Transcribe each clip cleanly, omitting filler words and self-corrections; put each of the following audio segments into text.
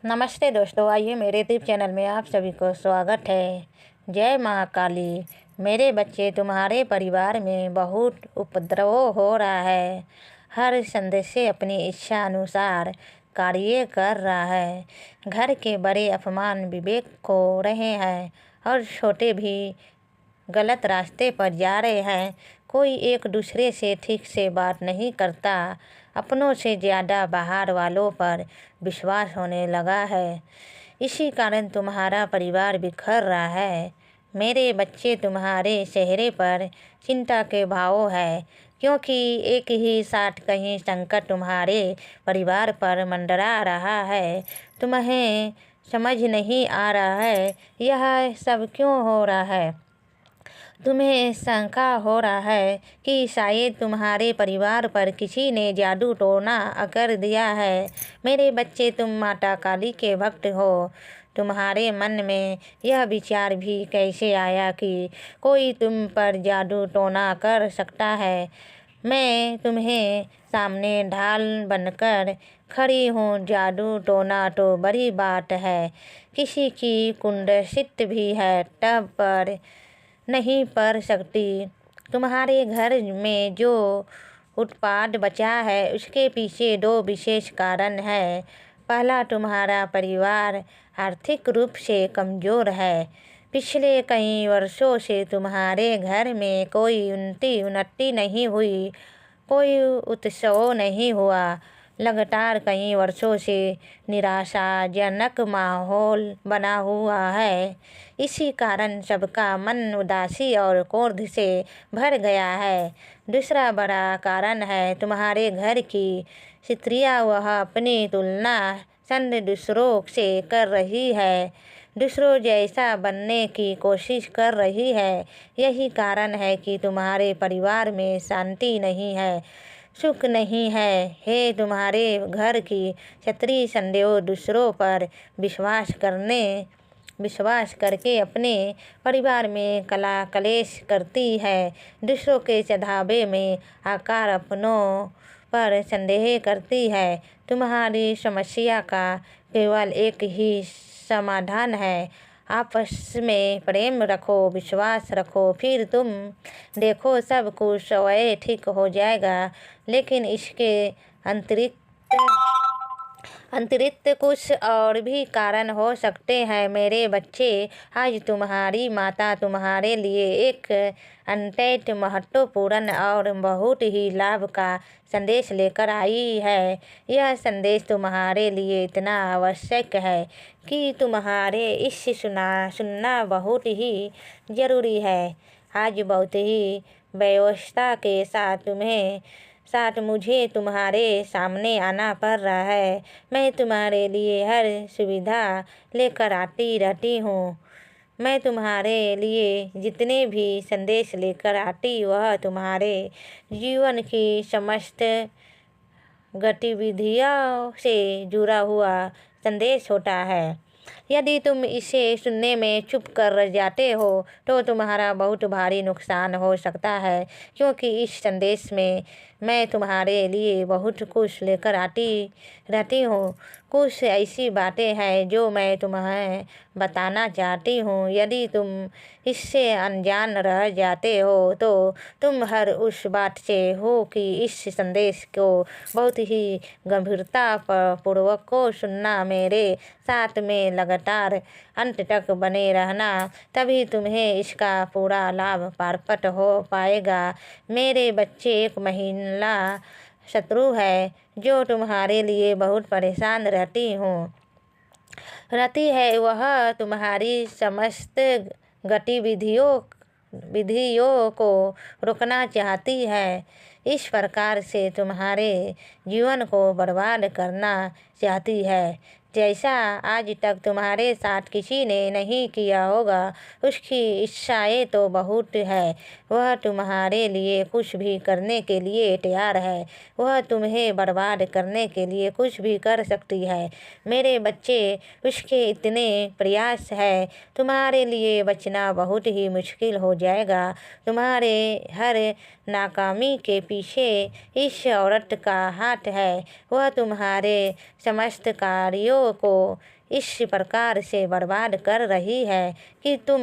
नमस्ते दोस्तों, आइए मेरे यूट्यूब चैनल में आप सभी को स्वागत है। जय माँ काली। मेरे बच्चे, तुम्हारे परिवार में बहुत उपद्रव हो रहा है। हर सदस्य अपनी इच्छा अनुसार कार्य कर रहा है। घर के बड़े अपमान विवेक को रहे हैं और छोटे भी गलत रास्ते पर जा रहे हैं। कोई एक दूसरे से ठीक से बात नहीं करता। अपनों से ज़्यादा बाहर वालों पर विश्वास होने लगा है। इसी कारण तुम्हारा परिवार बिखर रहा है। मेरे बच्चे, तुम्हारे चेहरे पर चिंता के भाव है, क्योंकि एक ही साथ कहीं संकट तुम्हारे परिवार पर मंडरा रहा है। तुम्हें समझ नहीं आ रहा है यह सब क्यों हो रहा है। तुम्हें शंका हो रहा है कि शायद तुम्हारे परिवार पर किसी ने जादू टोना कर दिया है। मेरे बच्चे, तुम माता काली के भक्त हो। तुम्हारे मन में यह विचार भी कैसे आया कि कोई तुम पर जादू टोना कर सकता है। मैं तुम्हें सामने ढाल बनकर खड़ी हूँ। जादू टोना तो बड़ी बात है, किसी की कुंडसित भी है तब पर नहीं पड़ सकती। तुम्हारे घर में जो उत्पाद बचा है उसके पीछे दो विशेष कारण हैं। पहला, तुम्हारा परिवार आर्थिक रूप से कमज़ोर है। पिछले कई वर्षों से तुम्हारे घर में कोई उन्नति नहीं हुई, कोई उत्सव नहीं हुआ। लगातार कई वर्षों से निराशाजनक माहौल बना हुआ है। इसी कारण सबका मन उदासी और क्रोध से भर गया है। दूसरा बड़ा कारण है तुम्हारे घर की स्त्रियां। वह अपनी तुलना चंद दूसरों से कर रही है, दूसरों जैसा बनने की कोशिश कर रही है। यही कारण है कि तुम्हारे परिवार में शांति नहीं है, सुख नहीं है। हे तुम्हारे घर की क्षत्रिय संदेह दूसरों पर विश्वास करके अपने परिवार में कला कलेश करती है। दूसरों के चढ़ावे में आकर अपनों पर संदेह करती है। तुम्हारी समस्या का केवल एक ही समाधान है। आपस में प्रेम रखो, विश्वास रखो, फिर तुम देखो सब कुछ स्वयं ठीक हो जाएगा। लेकिन इसके अतिरिक्त कुछ और भी कारण हो सकते हैं। मेरे बच्चे, आज तुम्हारी माता तुम्हारे लिए एक अत्यंत महत्वपूर्ण और बहुत ही लाभ का संदेश लेकर आई है। यह संदेश तुम्हारे लिए इतना आवश्यक है कि तुम्हारे इसे सुनना बहुत ही ज़रूरी है। आज बहुत ही व्यवस्था के साथ मुझे तुम्हारे सामने आना पड़ रहा है। मैं तुम्हारे लिए हर सुविधा लेकर आती रहती हूँ। मैं तुम्हारे लिए जितने भी संदेश लेकर आती वह तुम्हारे जीवन की समस्त गतिविधियों से जुड़ा हुआ संदेश होता है। यदि तुम इसे सुनने में चुप कर जाते हो तो तुम्हारा बहुत भारी नुकसान हो सकता है, क्योंकि इस संदेश में मैं तुम्हारे लिए बहुत कुछ लेकर आती रहती हूँ। कुछ ऐसी बातें हैं जो मैं तुम्हें बताना चाहती हूँ। यदि तुम इससे अनजान रह जाते हो तो तुम हर उस बात से हो कि इस संदेश को बहुत ही गंभीरता पूर्वक को सुनना, मेरे साथ में लगातार अंत तक बने रहना, तभी तुम्हें इसका पूरा लाभ प्राप्त हो पाएगा। मेरे बच्चे, एक महिला शत्रु है जो तुम्हारे लिए बहुत परेशान रहती है। वह तुम्हारी समस्त विधियों को रोकना चाहती है। इस प्रकार से तुम्हारे जीवन को बर्बाद करना चाहती है, जैसा आज तक तुम्हारे साथ किसी ने नहीं किया होगा। उसकी इच्छाएं तो बहुत है। वह तुम्हारे लिए कुछ भी करने के लिए तैयार है। वह तुम्हें बर्बाद करने के लिए कुछ भी कर सकती है। मेरे बच्चे, उसके इतने प्रयास है, तुम्हारे लिए बचना बहुत ही मुश्किल हो जाएगा। तुम्हारे हर नाकामी के पीछे इस औरत का हाथ है। वह तुम्हारे समस्त कार्यों रिश्तों को इस प्रकार से बर्बाद कर रही है कि तुम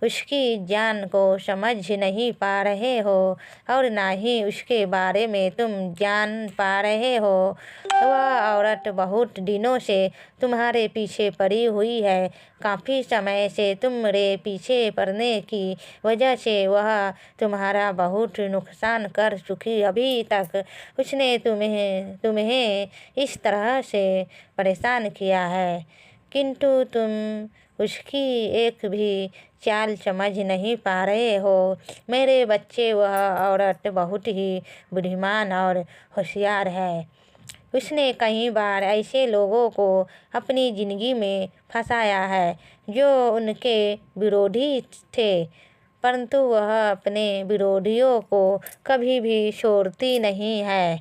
उसकी जान को समझ नहीं पा रहे हो और ना ही उसके बारे में तुम जान पा रहे हो। वह औरत बहुत दिनों से तुम्हारे पीछे पड़ी हुई है। काफ़ी समय से तुम्हारे पीछे पड़ने की वजह से वह तुम्हारा बहुत नुकसान कर चुकी। अभी तक उसने तुम्हें इस तरह से परेशान किया है, किंतु तुम उसकी एक भी चाल समझ नहीं पा रहे हो। मेरे बच्चे, वह औरत बहुत ही बुद्धिमान और होशियार है। उसने कई बार ऐसे लोगों को अपनी ज़िंदगी में फंसाया है जो उनके विरोधी थे, परंतु वह अपने विरोधियों को कभी भी छोड़ती नहीं है।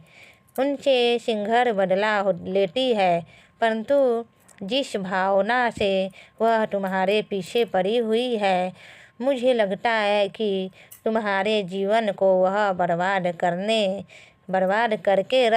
उनसे शीघ्र बदला लेती है, परंतु जिस भावना से वह तुम्हारे पीछे पड़ी हुई है, मुझे लगता है कि तुम्हारे जीवन को वह बर्बाद करके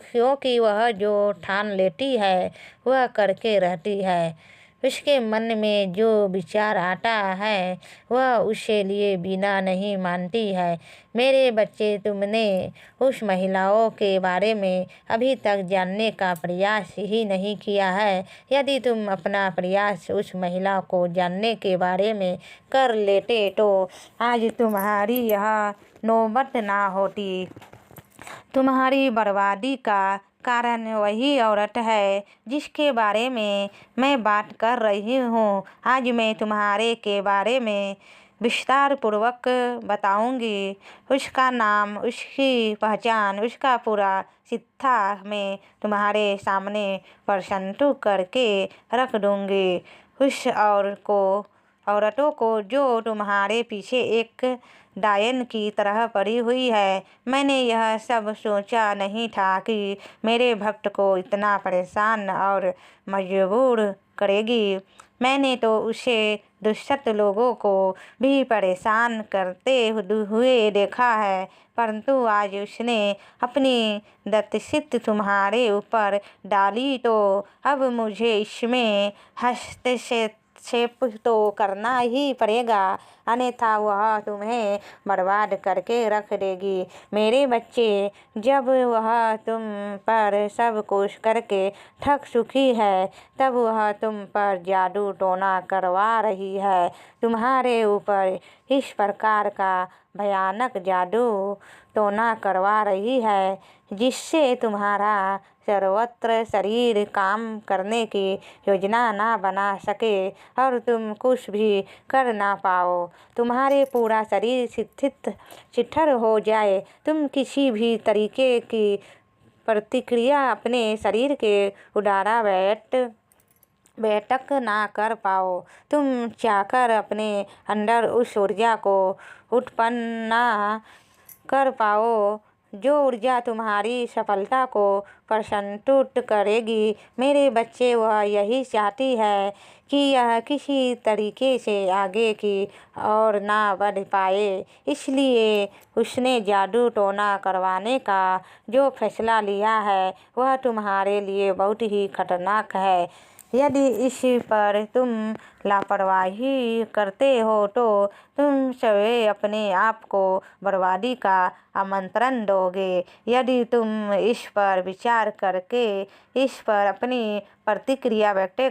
क्योंकि वह जो ठान लेती है वह करके रहती है। उसके मन में जो विचार आता है वह उसके लिए बिना नहीं मानती है। मेरे बच्चे, तुमने उस महिलाओं के बारे में अभी तक जानने का प्रयास ही नहीं किया है। यदि तुम अपना प्रयास उस महिला को जानने के बारे में कर लेते तो आज तुम्हारी यह नौबत ना होती। तुम्हारी बर्बादी का कारण वही औरत है जिसके बारे में मैं बात कर रही हूँ। आज मैं तुम्हारे के बारे में विस्तार पूर्वक बताऊंगी। उसका नाम, उसकी पहचान, उसका पूरा चिट्ठा मैं तुम्हारे सामने प्रस्तुत करके रख दूंगी। उस औरतों को जो तुम्हारे पीछे एक डायन की तरह पड़ी हुई है। मैंने यह सब सोचा नहीं था कि मेरे भक्त को इतना परेशान और मजबूर करेगी। मैंने तो उसे दुष्ट लोगों को भी परेशान करते हुए देखा है, परंतु आज उसने अपनी दृष्टि तुम्हारे ऊपर डाली तो अब मुझे इसमें हस्तक्षेप तो करना ही पड़ेगा, अन्यथा वह तुम्हें बर्बाद करके रख देगी। मेरे बच्चे, जब वह तुम पर सब कुछ करके थक चुकी है, तब वह तुम पर जादू टोना करवा रही है। तुम्हारे ऊपर इस प्रकार का भयानक जादू टोना करवा रही है जिससे तुम्हारा सर्वत्र शरीर काम करने की योजना ना बना सके और तुम कुछ भी कर ना पाओ। तुम्हारे पूरा शरीर शिथिल हो जाए। तुम किसी भी तरीके की प्रतिक्रिया अपने शरीर के द्वारा बैठक ना कर पाओ। तुम चाहकर अपने अंदर उस ऊर्जा को उत्पन्न ना कर पाओ जो ऊर्जा तुम्हारी सफलता को प्रस्तुत करेगी। मेरे बच्चे, वह यही चाहती है कि यह किसी तरीके से आगे की ओर ना बढ़ पाए, इसलिए उसने जादू टोना करवाने का जो फैसला लिया है वह तुम्हारे लिए बहुत ही खतरनाक है। यदि इस पर तुम लापरवाही करते हो तो तुम स्वयं अपने आप को बर्बादी का आमंत्रण दोगे। यदि तुम इस पर विचार करके इस पर अपनी प्रतिक्रिया व्यक्त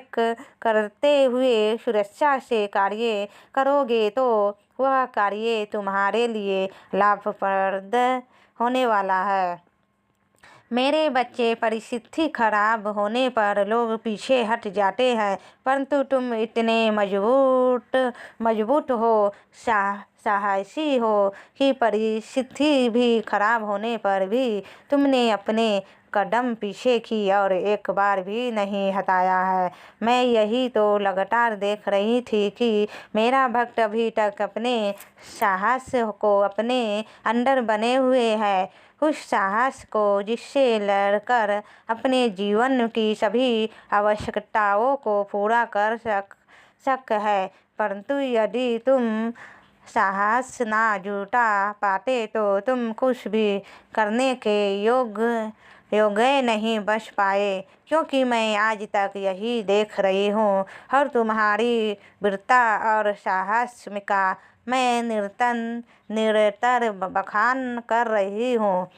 करते हुए सुरक्षा से कार्य करोगे तो वह कार्य तुम्हारे लिए लाभप्रद होने वाला है। मेरे बच्चे, परिस्थिति खराब होने पर लोग पीछे हट जाते हैं, परंतु तुम इतने मजबूत हो, साहसी हो कि परिस्थिति भी खराब होने पर भी तुमने अपने कदम पीछे की और एक बार भी नहीं हटाया है। मैं यही तो लगातार देख रही थी कि मेरा भक्त अभी तक अपने साहस को अपने अंदर बने हुए है, उस साहस को जिससे लड़कर अपने जीवन की सभी आवश्यकताओं को पूरा कर सक है। परंतु यदि तुम साहस ना जुटा पाते तो तुम कुछ भी करने के योग्य नहीं बच पाए, क्योंकि मैं आज तक यही देख रही हूँ और तुम्हारी वीरता और साहस का मैं निरंतर बखान कर रही हूँ।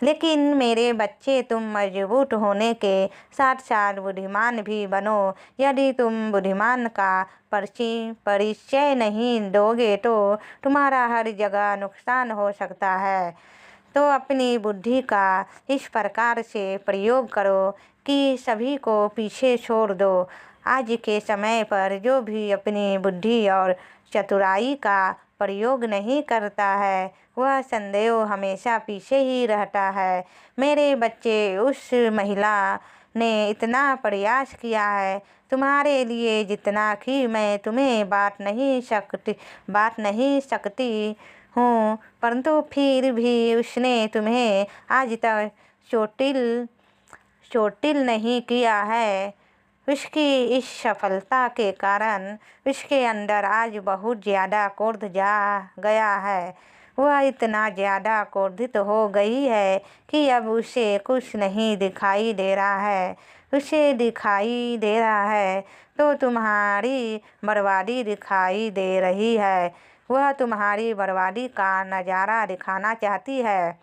लेकिन मेरे बच्चे, तुम मजबूत होने के साथ साथ बुद्धिमान भी बनो। यदि तुम बुद्धिमान का परिचय नहीं दोगे तो तुम्हारा हर जगह नुकसान हो सकता है। तो अपनी बुद्धि का इस प्रकार से प्रयोग करो कि सभी को पीछे छोड़ दो। आज के समय पर जो भी अपनी बुद्धि और चतुराई का प्रयोग नहीं करता है वह संदेह हमेशा पीछे ही रहता है। मेरे बच्चे, उस महिला ने इतना प्रयास किया है तुम्हारे लिए जितना कि मैं तुम्हें बात नहीं सकती हूँ, परंतु फिर भी उसने तुम्हें आज तक चोटिल नहीं किया है। उसकी इस सफलता के कारण उसके अंदर आज बहुत ज़्यादा क्रोध जा गया है। वह इतना ज़्यादा क्रोधित हो गई है कि अब उसे कुछ नहीं दिखाई दे रहा है। उसे दिखाई दे रहा है तो तुम्हारी बर्बादी दिखाई दे रही है। वह तुम्हारी बर्बादी का नज़ारा दिखाना चाहती है,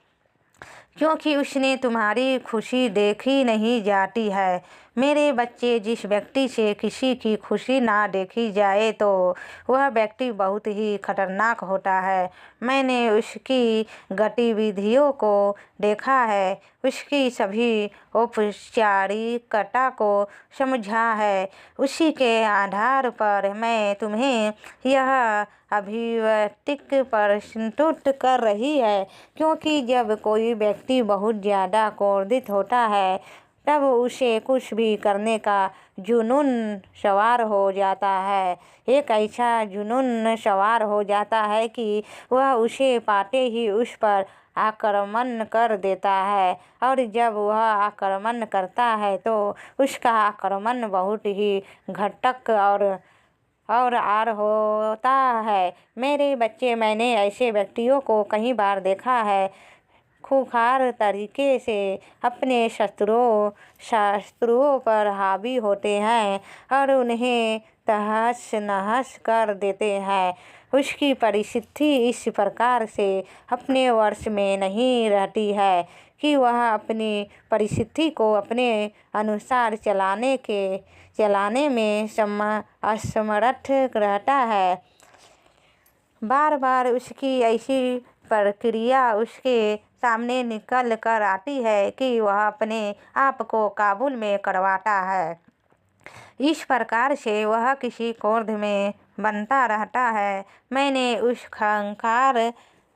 क्योंकि उसने तुम्हारी खुशी देखी नहीं जाती है। मेरे बच्चे, जिस व्यक्ति से किसी की खुशी ना देखी जाए तो वह व्यक्ति बहुत ही खतरनाक होता है। मैंने उसकी गतिविधियों को देखा है, उसकी सभी औपचारिकता को समझा है। उसी के आधार पर मैं तुम्हें यह अभिव्यक्ति प्रस्तुत कर रही है, क्योंकि जब कोई व्यक्ति बहुत ज़्यादा क्रोधित होता है तब उसे कुछ भी करने का जुनून सवार हो जाता है। एक ऐसा जुनून सवार हो जाता है कि वह उसे पाते ही उस पर आक्रमण कर देता है, और जब वह आक्रमण करता है तो उसका आक्रमण बहुत ही घातक और आर होता है। मेरे बच्चे, मैंने ऐसे व्यक्तियों को कई बार देखा है, खूंखार तरीके से अपने शत्रुओं पर हावी होते हैं और उन्हें तहस नहस कर देते हैं। उसकी परिस्थिति इस प्रकार से अपने वश में नहीं रहती है कि वह अपनी परिस्थिति को अपने अनुसार चलाने में असमर्थ रहता है। बार बार उसकी ऐसी प्रक्रिया उसके सामने निकल कर आती है कि वह अपने आप को काबूल में करवाता है। इस प्रकार से वह किसी क्रोध में बनता रहता है। मैंने उस खंखार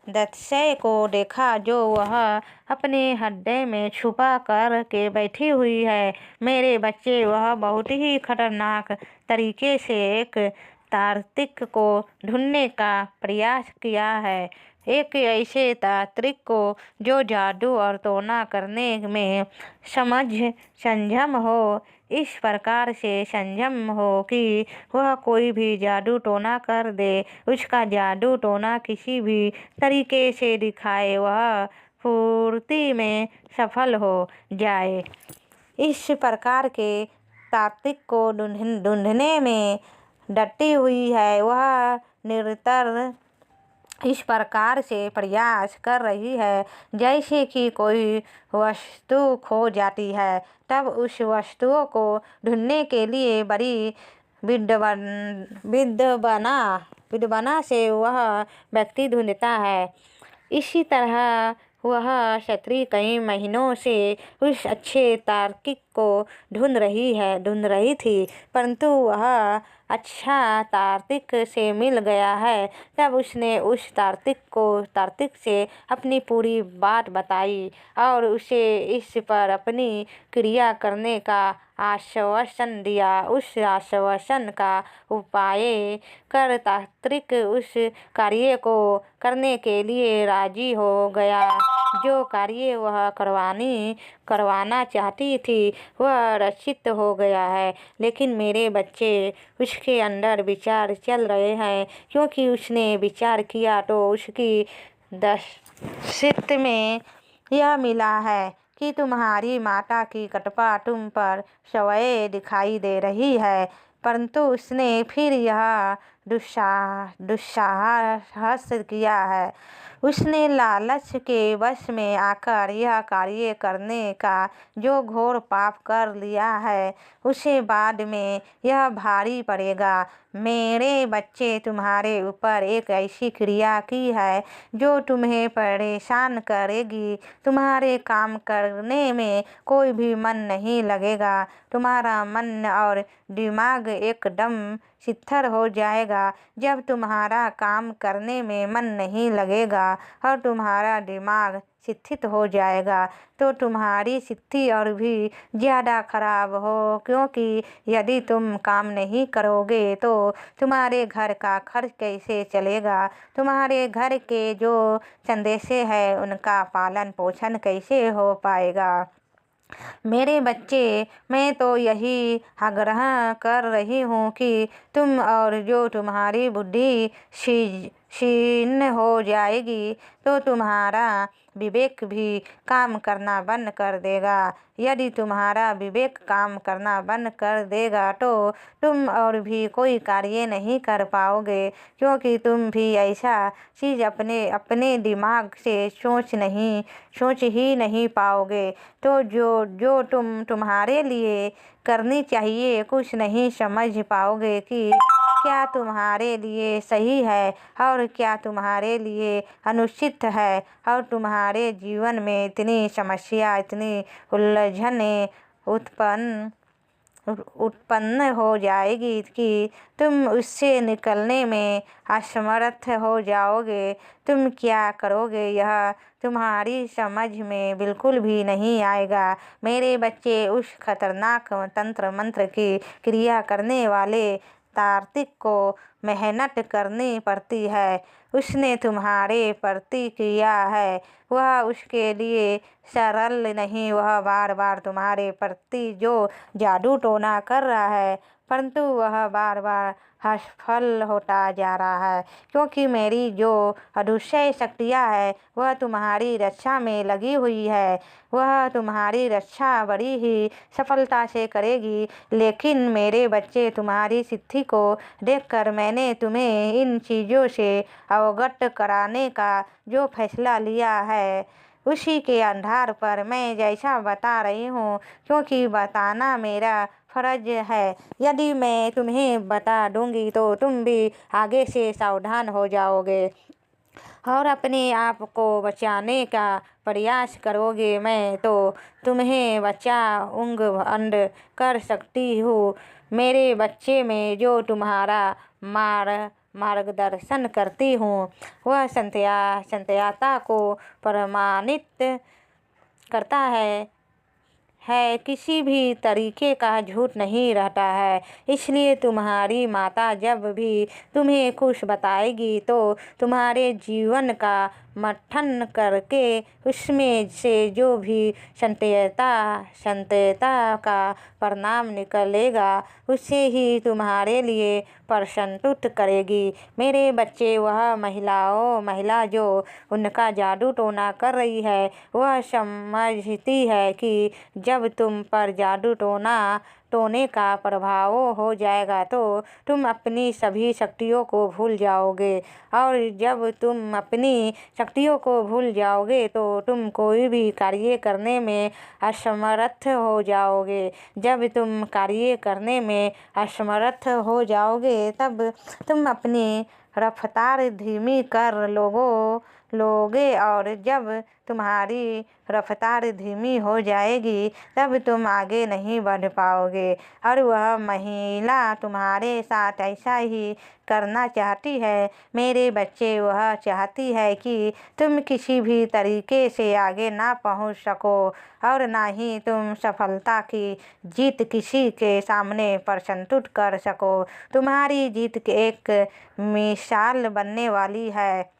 दत्सय को देखा जो वह अपने हृदय में छुपा कर के बैठी हुई है। मेरे बच्चे, वह बहुत ही खतरनाक तरीके से एक तार्किक को ढूंढने का प्रयास किया है, एक ऐसे तांत्रिक को जो जादू और टोना करने में संयम हो, इस प्रकार से संयम हो कि वह कोई भी जादू टोना कर दे, उसका जादू टोना किसी भी तरीके से दिखाए वह पूर्ति में सफल हो जाए। इस प्रकार के तांत्रिक को ढूंढने में डटी हुई है। वह निरंतर इस प्रकार से प्रयास कर रही है जैसे कि कोई वस्तु खो जाती है, तब उस वस्तुओं को ढूंढने के लिए बड़ी विद्वना से वह व्यक्ति ढूंढता है। इसी तरह वह स्त्री कई महीनों से उस अच्छे तार्किक को ढूंढ रही थी, परंतु वह अच्छा तार्किक से मिल गया है। तब उसने उस तार्किक से अपनी पूरी बात बताई और उसे इस पर अपनी क्रिया करने का आश्वासन दिया। उस आश्वासन का उपाय कर तार्किक उस कार्य को करने के लिए राजी हो गया जो कार्य वह करवाना चाहती थी। वह रचित हो गया है, लेकिन मेरे बच्चे, उसके अंदर विचार चल रहे हैं, क्योंकि उसने विचार किया तो उसकी दस्तित में यह मिला है कि तुम्हारी माता की कटपा तुम पर स्वयं दिखाई दे रही है, परंतु उसने फिर यह दुस्साहस किया है। उसने लालच के वश में आकर यह कार्य करने का जो घोर पाप कर लिया है, उसे बाद में यह भारी पड़ेगा। मेरे बच्चे, तुम्हारे ऊपर एक ऐसी क्रिया की है जो तुम्हें परेशान करेगी। तुम्हारे काम करने में कोई भी मन नहीं लगेगा। तुम्हारा मन और दिमाग एकदम शिथिल हो जाएगा। जब तुम्हारा काम करने में मन नहीं लगेगा और तुम्हारा दिमाग शिथिल हो जाएगा तो तुम्हारी स्थिति और भी ज़्यादा खराब हो, क्योंकि यदि तुम काम नहीं करोगे तो तुम्हारे घर का खर्च कैसे चलेगा, तुम्हारे घर के जो संदेशे हैं उनका पालन पोषण कैसे हो पाएगा। मेरे बच्चे, मैं तो यही आग्रह कर रही हूँ कि तुम और जो तुम्हारी बुद्धि क्षीण हो जाएगी तो तुम्हारा विवेक भी काम करना बंद कर देगा। यदि तुम्हारा विवेक काम करना बंद कर देगा तो तुम और भी कोई कार्य नहीं कर पाओगे, क्योंकि तुम भी ऐसा चीज़ अपने दिमाग से सोच ही नहीं पाओगे। तो जो तुम्हारे लिए करनी चाहिए कुछ नहीं समझ पाओगे कि क्या तुम्हारे लिए सही है और क्या तुम्हारे लिए अनुचित है, और तुम्हारे जीवन में इतनी समस्या, इतनी उलझनें उत्पन्न हो जाएगी कि तुम उससे निकलने में असमर्थ हो जाओगे। तुम क्या करोगे यह तुम्हारी समझ में बिल्कुल भी नहीं आएगा। मेरे बच्चे, उस खतरनाक तंत्र मंत्र की क्रिया करने वाले तार्किक को मेहनत करनी पड़ती है। उसने तुम्हारे प्रति किया है, वह उसके लिए सरल नहीं। वह बार बार तुम्हारे प्रति जो जादू टोना कर रहा है, परंतु वह बार बार असफल होता जा रहा है, क्योंकि मेरी जो अदृश्य शक्तियाँ है वह तुम्हारी रक्षा में लगी हुई है। वह तुम्हारी रक्षा बड़ी ही सफलता से करेगी। लेकिन मेरे बच्चे, तुम्हारी स्थिति को देखकर मैंने तुम्हें इन चीज़ों से अवगत कराने का जो फैसला लिया है, उसी के आधार पर मैं जैसा बता रही हूँ, क्योंकि बताना मेरा फर्ज है। यदि मैं तुम्हें बता दूंगी तो तुम भी आगे से सावधान हो जाओगे और अपने आप को बचाने का प्रयास करोगे। मैं तो तुम्हें बचाऊंग अंड कर सकती हूँ। मेरे बच्चे में जो तुम्हारा मार्गदर्शन करती हूँ, वह संत्यता को प्रमाणित करता है किसी भी तरीके का झूठ नहीं रहता है। इसलिए तुम्हारी माता जब भी तुम्हें कुछ बताएगी तो तुम्हारे जीवन का मंथन करके उसमें से जो भी सत्यता का परिणाम निकलेगा उसे ही तुम्हारे लिए प्रस्तुत करेगी। मेरे बच्चे, वह महिला जो उनका जादू टोना कर रही है, वह समझती है कि जब तुम पर जादू टोने का प्रभाव हो जाएगा तो तुम अपनी सभी शक्तियों को भूल जाओगे, और जब तुम अपनी शक्तियों को भूल जाओगे तो तुम कोई भी कार्य करने में असमर्थ हो जाओगे। जब तुम कार्य करने में असमर्थ हो जाओगे तब तुम अपनी रफ्तार धीमी कर लोगे, और जब तुम्हारी रफ्तार धीमी हो जाएगी तब तुम आगे नहीं बढ़ पाओगे। और वह महिला तुम्हारे साथ ऐसा ही करना चाहती है। मेरे बच्चे, वह चाहती है कि तुम किसी भी तरीके से आगे ना पहुंच सको और ना ही तुम सफलता की जीत किसी के सामने प्रस्तुत कर सको। तुम्हारी जीत एक मिसाल बनने वाली है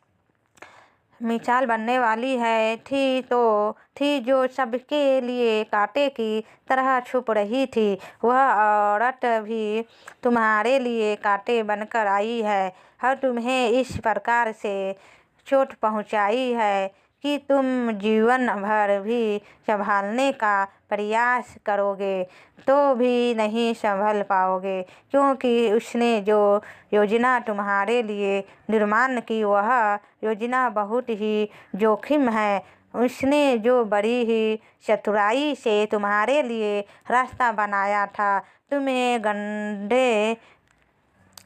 थी जो सबके लिए कांटे की तरह छुप रही थी। वह औरत भी तुम्हारे लिए कांटे बनकर आई है और तुम्हें इस प्रकार से चोट पहुंचाई है कि तुम जीवन भर भी संभालने का प्रयास करोगे तो भी नहीं संभल पाओगे, क्योंकि उसने जो योजना तुम्हारे लिए निर्माण की वह योजना बहुत ही जोखिम है। उसने जो बड़ी ही चतुराई से तुम्हारे लिए रास्ता बनाया था, तुम्हें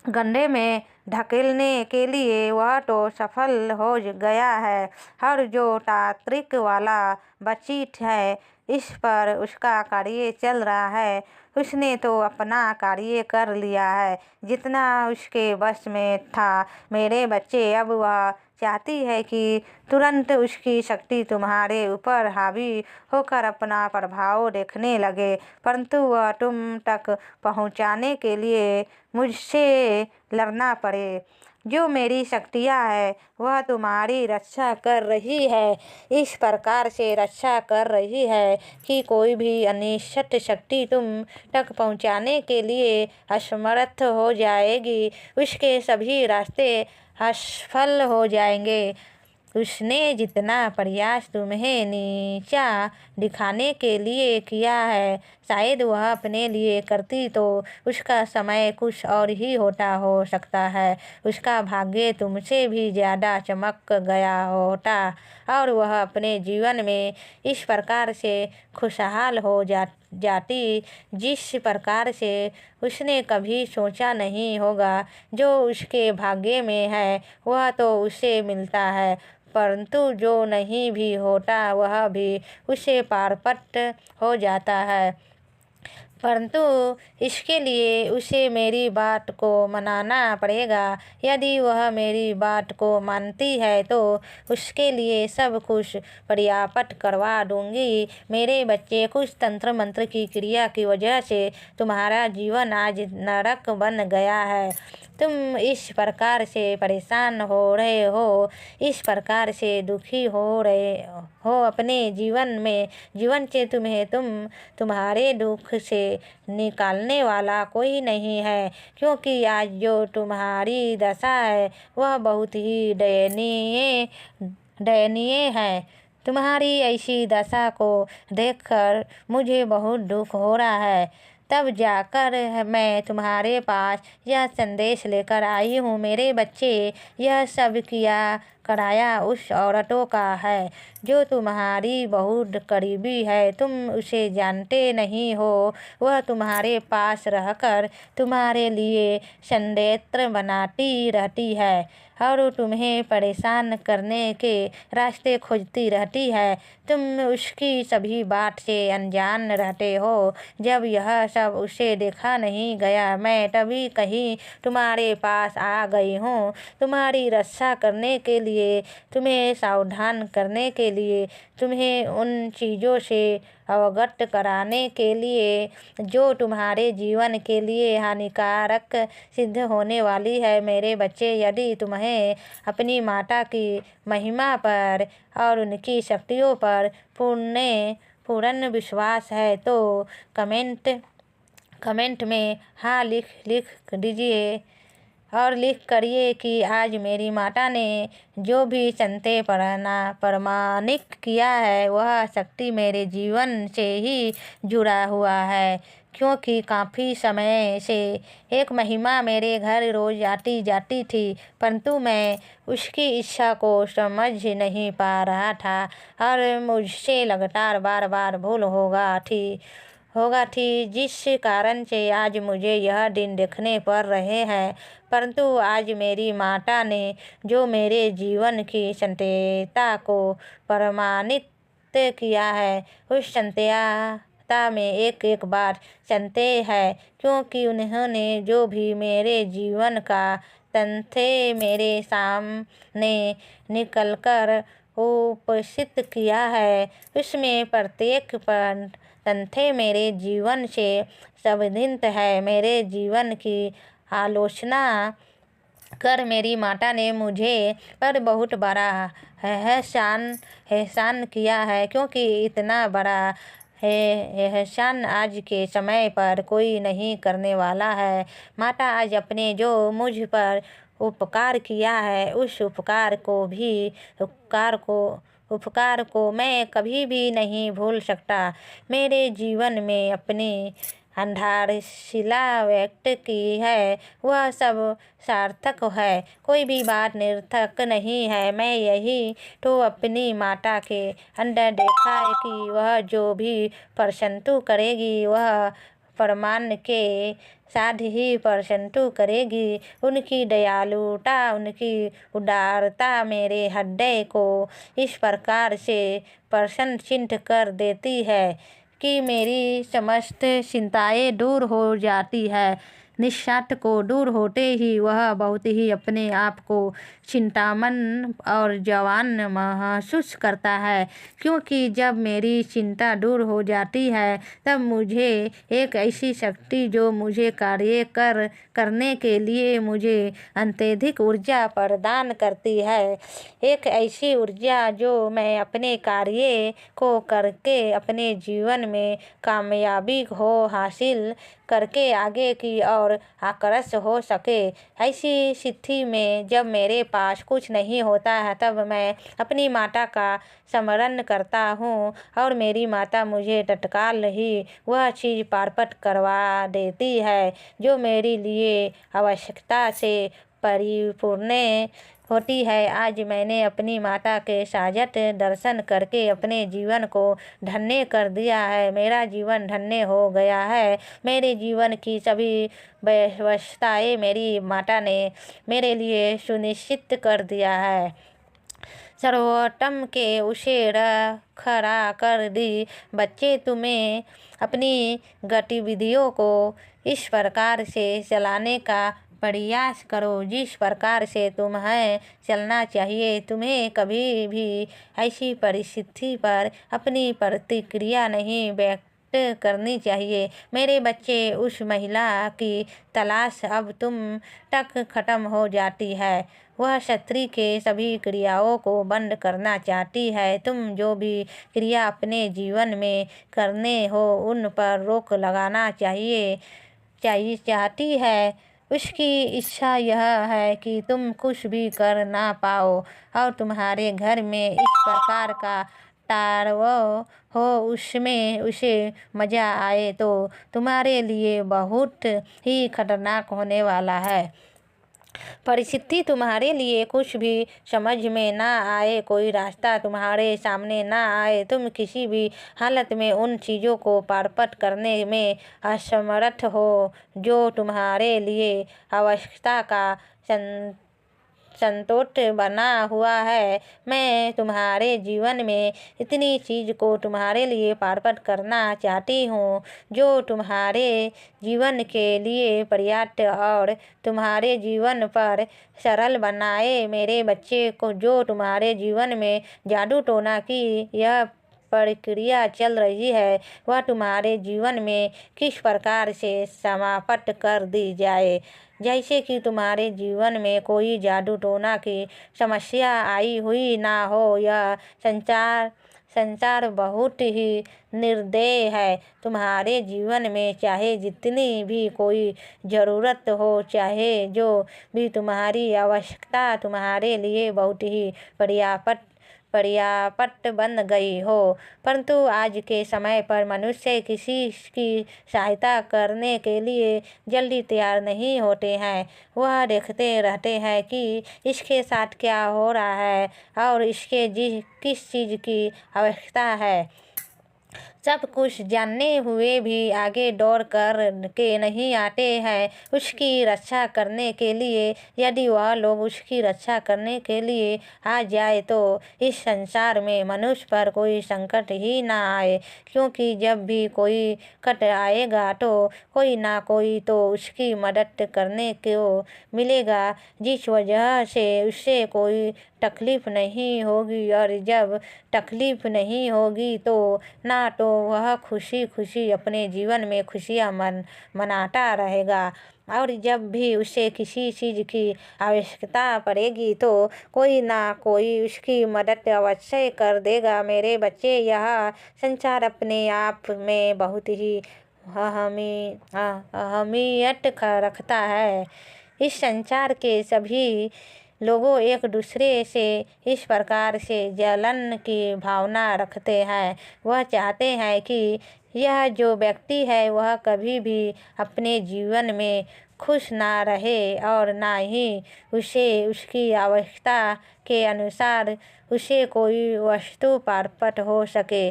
गड्ढे में ढकेलने के लिए, वह तो सफल हो गया है। और जो तांत्रिक वाला बची है, इस पर उसका कार्य चल रहा है। उसने तो अपना कार्य कर लिया है जितना उसके वश में था मेरे बच्चे। अब वह चाहती है कि तुरंत उसकी शक्ति तुम्हारे ऊपर हावी होकर अपना प्रभाव देखने लगे, परंतु वह तुम तक पहुंचाने के लिए मुझसे लड़ना पड़े। जो मेरी शक्तियाँ है वह तुम्हारी रक्षा कर रही है, इस प्रकार से रक्षा कर रही है कि कोई भी अनिश्चित शक्ति तुम तक पहुंचाने के लिए असमर्थ हो जाएगी। उसके सभी रास्ते असफल हो जाएंगे। उसने जितना प्रयास तुम्हें नीचा दिखाने के लिए किया है, शायद वह अपने लिए करती तो उसका समय कुछ और ही होता हो सकता है। उसका भाग्य तुमसे भी ज़्यादा चमक गया होता और वह अपने जीवन में इस प्रकार से खुशहाल हो जाती जिस प्रकार से उसने कभी सोचा नहीं होगा। जो उसके भाग्य में है वह तो उसे मिलता है, परंतु जो नहीं भी होता वह भी उसे पारपट हो जाता है। परंतु इसके लिए उसे मेरी बात को मनाना पड़ेगा। यदि वह मेरी बात को मानती है तो उसके लिए सब कुछ पर्याप्त करवा दूंगी। मेरे बच्चे, कुछ तंत्र मंत्र की क्रिया की वजह से तुम्हारा जीवन आज नरक बन गया है। तुम इस प्रकार से परेशान हो रहे हो, इस प्रकार से दुखी हो रहे हो अपने जीवन से तुम्हारे दुख से निकालने वाला कोई नहीं है, क्योंकि आज जो तुम्हारी दशा है वह बहुत ही दयनीय है। तुम्हारी ऐसी दशा को देखकर मुझे बहुत दुख हो रहा है। तब जाकर मैं तुम्हारे पास यह संदेश लेकर आई हूँ। मेरे बच्चे, यह सब किया कराया उस औरतों का है जो तुम्हारी बहुत करीबी है। तुम उसे जानते नहीं हो। वह तुम्हारे पास रहकर तुम्हारे लिए षड्यंत्र बनाती रहती है और तुम्हें परेशान करने के रास्ते खोजती रहती है। तुम उसकी सभी बात से अनजान रहते हो। जब यह सब उसे देखा नहीं गया, मैं तभी कहीं तुम्हारे पास आ गई हूँ, तुम्हारी रक्षा करने के लिए, तुम्हें सावधान करने के लिए, तुम्हें उन चीज़ों से अवगत कराने के लिए जो तुम्हारे जीवन के लिए हानिकारक सिद्ध होने वाली है। मेरे बच्चे, यदि तुम्हें अपनी माता की महिमा पर और उनकी शक्तियों पर पूर्ण विश्वास है तो कमेंट में हाँ लिख दीजिए और लिख करिए कि आज मेरी माता ने जो भी संते प्रमाणित किया है वह शक्ति मेरे जीवन से ही जुड़ा हुआ है, क्योंकि काफ़ी समय से एक महिमा मेरे घर रोज आती जाती थी, परंतु मैं उसकी इच्छा को समझ नहीं पा रहा था और मुझसे लगातार बार भूल होगा थी, जिस कारण से आज मुझे यह दिन देखने पड़ रहे हैं। परंतु आज मेरी माता ने जो मेरे जीवन की संतेयता को प्रमाणित किया है, उस संतेयता में एक बात संदेह है, क्योंकि उन्होंने जो भी मेरे जीवन का तथ्य मेरे सामने निकलकर उपस्थित किया है, उसमें प्रत्येक तथ्य मेरे जीवन से संबंधित है। मेरे जीवन की आलोचना कर मेरी माता ने मुझे पर बहुत बड़ा एहसान किया है, क्योंकि इतना बड़ा एहसान आज के समय पर कोई नहीं करने वाला है। माता आज अपने जो मुझ पर उपकार किया है उस उपकार उपकार को मैं कभी भी नहीं भूल सकता। मेरे जीवन में अपनी आधारशिला व्यक्त की है, वह सब सार्थक है, कोई भी बात निरर्थक नहीं है। मैं यही तो अपनी माता के अंदर देखा है कि वह जो भी प्रशंसु करेगी वह प्रमाण के साथ ही प्रशंसु करेगी। उनकी दयालुता, उनकी उदारता मेरे हृदय को इस प्रकार से प्रसन्नचित्त कर देती है कि मेरी समस्त चिंताएं दूर हो जाती है। निश्चिंत को दूर होते ही वह बहुत ही अपने आप को चिंतामन और जवान महसूस करता है, क्योंकि जब मेरी चिंता दूर हो जाती है तब मुझे एक ऐसी शक्ति जो मुझे कार्य करने के लिए मुझे अत्यधिक ऊर्जा प्रदान करती है, एक ऐसी ऊर्जा जो मैं अपने कार्य को करके अपने जीवन में कामयाबी हो हासिल करके आगे की ओर अग्रसर हो सके। ऐसी स्थिति में जब मेरे पास कुछ नहीं होता है तब मैं अपनी माता का स्मरण करता हूँ और मेरी माता मुझे तत्काल ही वह चीज़ प्राप्त करवा देती है जो मेरे लिए आवश्यकता से परिपूर्ण होती है। आज मैंने अपनी माता के साक्षात दर्शन करके अपने जीवन को धन्य कर दिया है। मेरा जीवन धन्य हो गया है। मेरे जीवन की सभी व्यवस्थाएं मेरी माता ने मेरे लिए सुनिश्चित कर दिया है। सर्वोत्तम के उसे खड़ा कर दी। बच्चे, तुम्हें अपनी गतिविधियों को इस प्रकार से चलाने का प्रयास करो जिस प्रकार से तुम्हें चलना चाहिए। तुम्हें कभी भी ऐसी परिस्थिति पर अपनी प्रतिक्रिया नहीं व्यक्त करनी चाहिए। मेरे बच्चे, उस महिला की तलाश अब तुम तक खत्म हो जाती है। वह स्त्री के सभी क्रियाओं को बंद करना चाहती है। तुम जो भी क्रिया अपने जीवन में करने हो उन पर रोक लगाना चाहती है। उसकी इच्छा यह है कि तुम कुछ भी कर ना पाओ और तुम्हारे घर में इस प्रकार का तारव हो उसमें उसे मज़ा आए तो तुम्हारे लिए बहुत ही खतरनाक होने वाला है। परिस्थिति तुम्हारे लिए कुछ भी समझ में ना आए, कोई रास्ता तुम्हारे सामने ना आए, तुम किसी भी हालत में उन चीज़ों को प्राप्त करने में असमर्थ हो जो तुम्हारे लिए आवश्यकता का संतोष बना हुआ है। मैं तुम्हारे जीवन में इतनी चीज़ को तुम्हारे लिए प्राप्त करना चाहती हूँ जो तुम्हारे जीवन के लिए पर्याप्त और तुम्हारे जीवन पर सरल बनाए। मेरे बच्चे को, जो तुम्हारे जीवन में जादू टोना की यह प्रक्रिया चल रही है वह तुम्हारे जीवन में किस प्रकार से समाप्त कर दी जाए। जैसे कि तुम्हारे जीवन में कोई जादू टोना की समस्या आई हुई ना हो। यह संसार बहुत ही निर्दयी है। तुम्हारे जीवन में चाहे जितनी भी कोई ज़रूरत हो, चाहे जो भी तुम्हारी आवश्यकता तुम्हारे लिए बहुत ही पर्याप्त बन गई हो, परंतु आज के समय पर मनुष्य किसी की सहायता करने के लिए जल्दी तैयार नहीं होते हैं। वह देखते रहते हैं कि इसके साथ क्या हो रहा है और इसके किस चीज़ की आवश्यकता है। सब कुछ जानने हुए भी आगे दौड़ कर के नहीं आते हैं उसकी रक्षा करने के लिए। यदि वह लोग उसकी रक्षा करने के लिए आ जाए तो इस संसार में मनुष्य पर कोई संकट ही ना आए, क्योंकि जब भी कोई कट आएगा तो कोई ना कोई तो उसकी मदद करने को मिलेगा, जिस वजह से उससे कोई तकलीफ नहीं होगी। और जब तकलीफ नहीं होगी तो ना तो वह खुशी खुशी अपने जीवन में खुशियाँ मनाता रहेगा, और जब भी उसे किसी चीज़ की आवश्यकता पड़ेगी तो कोई ना कोई उसकी मदद अवश्य कर देगा। मेरे बच्चे, यह संसार अपने आप में बहुत ही अहमियत रखता है। इस संसार के सभी लोगों एक दूसरे से इस प्रकार से जलन की भावना रखते हैं। वह चाहते हैं कि यह जो व्यक्ति है वह कभी भी अपने जीवन में खुश ना रहे और ना ही उसे उसकी आवश्यकता के अनुसार उसे कोई वस्तु प्राप्त हो सके।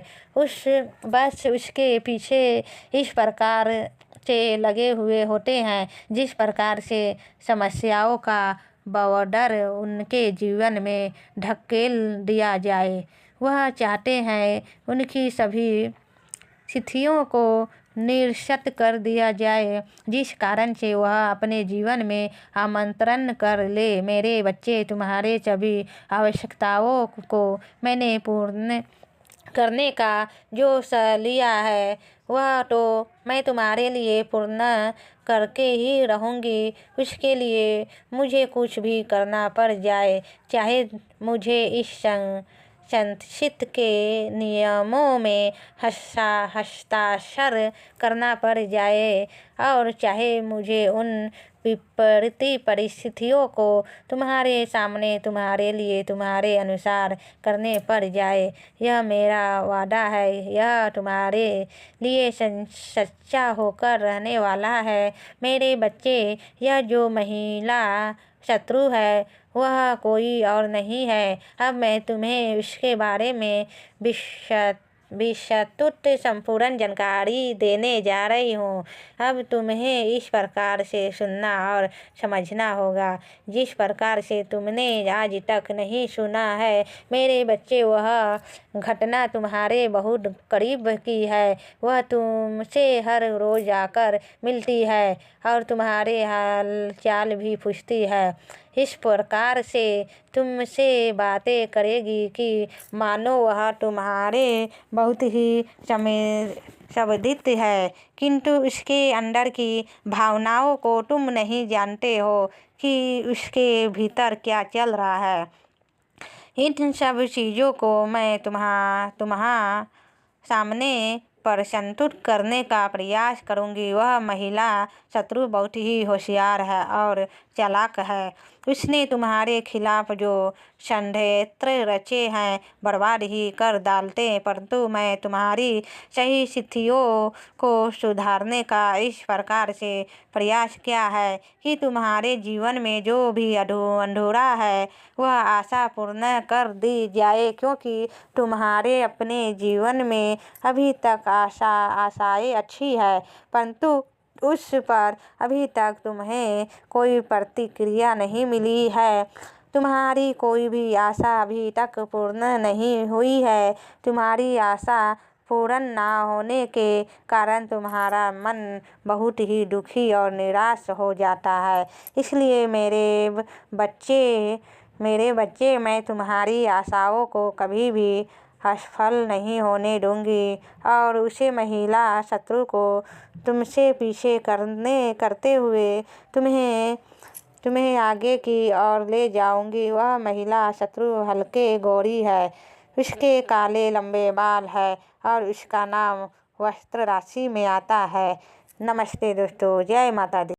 बस उसके पीछे इस प्रकार से लगे हुए होते हैं जिस प्रकार से समस्याओं का बवंडर उनके जीवन में ढकेल दिया जाए। वह चाहते हैं उनकी सभी स्थितियों को निरस्त कर दिया जाए जिस कारण से वह अपने जीवन में आमंत्रण कर ले। मेरे बच्चे, तुम्हारे सभी आवश्यकताओं को मैंने पूर्ण करने का जो लिया है वह तो मैं तुम्हारे लिए पूर्ण करके ही रहूँगी। उसके लिए मुझे कुछ भी करना पड़ जाए, चाहे मुझे इस संचित के नियमों में हस्ताक्षर करना पड़ जाए और चाहे मुझे उन विपरीत परिस्थितियों को तुम्हारे सामने तुम्हारे लिए तुम्हारे अनुसार करने पड़ जाए। यह मेरा वादा है, यह तुम्हारे लिए सच्चा होकर रहने वाला है। मेरे बच्चे, यह जो महिला शत्रु है वह कोई और नहीं है। अब मैं तुम्हें उसके बारे में विस्तृत संपूर्ण जानकारी देने जा रही हूँ। अब तुम्हें इस प्रकार से सुनना और समझना होगा जिस प्रकार से तुमने आज तक नहीं सुना है। मेरे बच्चे, वह घटना तुम्हारे बहुत करीब की है। वह तुमसे हर रोज आकर मिलती है और तुम्हारे हाल चाल भी पूछती है। इस प्रकार से तुमसे बातें करेगी कि मानो वह तुम्हारे बहुत ही संबंधित है, किंतु उसके अंदर की भावनाओं को तुम नहीं जानते हो कि उसके भीतर क्या चल रहा है। इन सब चीज़ों को मैं तुम्हारे सामने प्रस्तुत करने का प्रयास करूंगी। वह महिला शत्रु बहुत ही होशियार है और चालाक है। उसने तुम्हारे खिलाफ जो षड्यंत्र रचे हैं बर्बाद ही कर डालते, परंतु मैं तुम्हारी सही स्थितियों को सुधारने का इस प्रकार से प्रयास किया है कि तुम्हारे जीवन में जो भी अधूरा है वह आशा पूर्ण कर दी जाए, क्योंकि तुम्हारे अपने जीवन में अभी तक आशाएं अच्छी है, परंतु उस पर अभी तक तुम्हें कोई प्रतिक्रिया नहीं मिली है। तुम्हारी कोई भी आशा अभी तक पूर्ण नहीं हुई है। तुम्हारी आशा पूर्ण ना होने के कारण तुम्हारा मन बहुत ही दुखी और निराश हो जाता है। इसलिए मेरे बच्चे, मैं तुम्हारी आशाओं को कभी भी असफल नहीं होने दूंगी और उसे महिला शत्रु को तुमसे पीछे करते हुए तुम्हें आगे की ओर ले जाऊंगी। वह महिला शत्रु हल्के गोरी है, उसके काले लंबे बाल है और उसका नाम वस्त्र राशि में आता है। नमस्ते दोस्तों, जय माता दी।